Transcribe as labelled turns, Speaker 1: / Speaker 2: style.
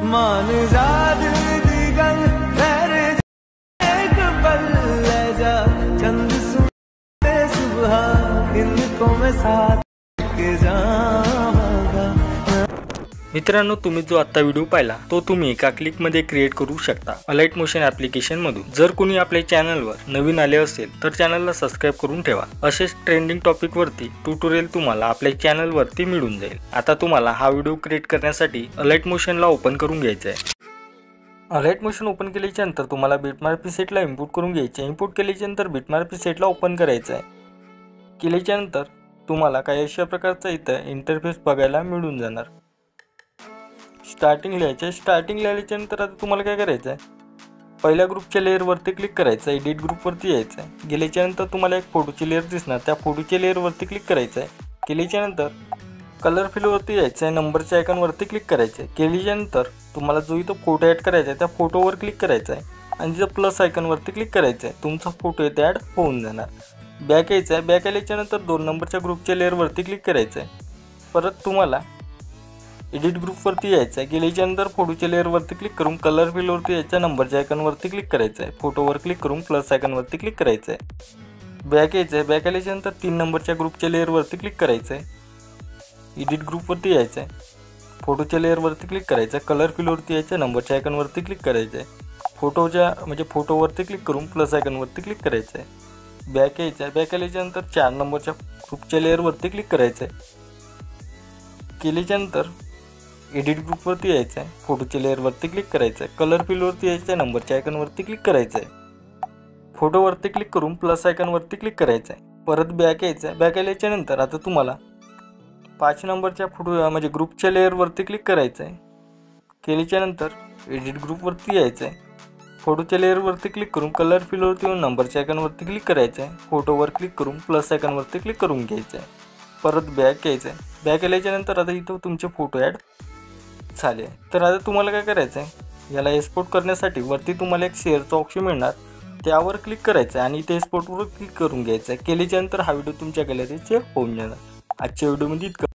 Speaker 1: मान जाद दिगल ठहरे एक पल ले जा चंद सुनते सुबह इनको मैं साथ के जाऊंगा।
Speaker 2: मित्रांनो, तुम्ही जो आता व्हिडिओ पाहिला तो तुम्ही एका क्लिक मध्ये क्रिएट करू शकता अलाइट मोशन ॲप्लिकेशन मधून। जर कोणी आपल्या चॅनलवर नवीन आले असेल तर चॅनलला सबस्क्राइब करून ठेवा। असेच ट्रेंडिंग टॉपिक वरती ट्युटोरियल तुम्हाला आपल्या चॅनल वरती मिळून जाईल। आता तुम्हाला हा व्हिडिओ क्रिएट करण्यासाठी अलाइट मोशनला ओपन करून घ्यायचा आहे। अलाइट मोशन ओपन केल्याच्या नंतर तुम्हाला बिटमॅप प्रीसेटला इम्पोर्ट करून घ्यायचे आहे। इम्पोर्ट केल्याच्या नंतर बिटमॅप प्रीसेटला ओपन करायचं आहे। केल्याच्या नंतर तुम्हाला काही अशा प्रकारचा इथं इंटरफेस बघायला मिळून जाणार। स्टार्टिंग लिहायचं आहे। स्टार्टिंग लिहिल्याच्या नंतर आता तुम्हाला काय करायचं आहे, पहिल्या ग्रुपच्या लेअरवरती क्लिक करायचं आहे। एडिट ग्रुपवरती यायचं आहे। गेल्याच्या नंतर तुम्हाला एक फोटोची लेअर दिसणार, त्या फोटोच्या लेअरवरती क्लिक करायचं आहे। केल्याच्या नंतर कलर फिलवरती यायचं आहे। नंबरच्या आयकॉनवरती क्लिक करायचं आहे। केल्याच्या नंतर तुम्हाला जो इथं फोटो ॲड करायचा आहे त्या फोटोवर क्लिक करायचं आहे आणि तिथं प्लस आयकॉनवरती क्लिक करायचं आहे। तुमचा फोटो इथे ॲड होऊन जाणार। बॅक यायचं आहे। बॅक आल्याच्या नंतर 2 नंबरच्या ग्रुपच्या लेअरवरती क्लिक करायचं आहे। परत तुम्हाला एडिट ग्रुपवरती यायचं आहे। गेल्याच्या नंतर फोटोच्या लेअरवरती क्लिक करून कलर फिलवरती यायचं, नंबरच्या आयकॉनवरती क्लिक करायचं आहे। फोटोवर क्लिक करून प्लस आयकॉनवरती क्लिक करायचं आहे। बॅक यायचं आहे। बॅक आल्याच्या नंतर 3 नंबरच्या ग्रुपच्या लेअरवरती क्लिक करायचं आहे। एडिट ग्रुपवरती यायचं आहे। फोटोच्या लेअरवरती क्लिक करायचं आहे। कलर फिलवरती यायचं, नंबरच्या आयकॉनवरती क्लिक करायचं आहे। फोटोवरती क्लिक करून प्लस आयकॉनवरती क्लिक करायचं आहे। बॅक यायचं आहे। बॅक आल्याच्या नंतर 4 नंबरच्या ग्रुपच्या लेअरवरती क्लिक करायचं आहे। केल्याच्या नंतर एडिट ग्रुपवरती यायचं आहे। फोटोच्या लेअरवरती क्लिक करायचं आहे। कलर फिलवरती यायचं आहे, नंबरच्या आयकॉनवरती क्लिक करायचं आहे। फोटोवरती क्लिक करून प्लस आयकॉनवरती क्लिक करायचं आहे। परत बॅक यायचं आहे। बॅक आल्याच्या नंतर आता तुम्हाला 5 नंबरच्या ग्रुपच्या लेअरवरती क्लिक करायचं आहे। केल्याच्या नंतर एडिट ग्रुपवरती यायचं आहे। फोटोच्या लेअरवरती क्लिक करून कलर फिलवरती येऊन नंबरच्या आयकॉनवरती क्लिक करायचं आहे। फोटोवर क्लिक करून प्लस आयकॉनवरती क्लिक करून घ्यायचं आहे। परत बॅक यायचं आहे। बॅक आल्याच्या नंतर आता इथं तुमचे फोटो ॲड झाले। तर आता तुम्हाला काय करायचं आहे, याला एक्सपोर्ट करण्यासाठी वरती तुम्हाला एक शेअरचा ऑप्शन मिळणार, त्यावर क्लिक करायचं आहे आणि ते एक्सपोर्टवर क्लिक करून घ्यायचं आहे। केल्याच्या नंतर हा व्हिडिओ तुमच्या गॅलरीत सेव्ह होऊन जाणार। आजच्या व्हिडिओमध्ये इतकं।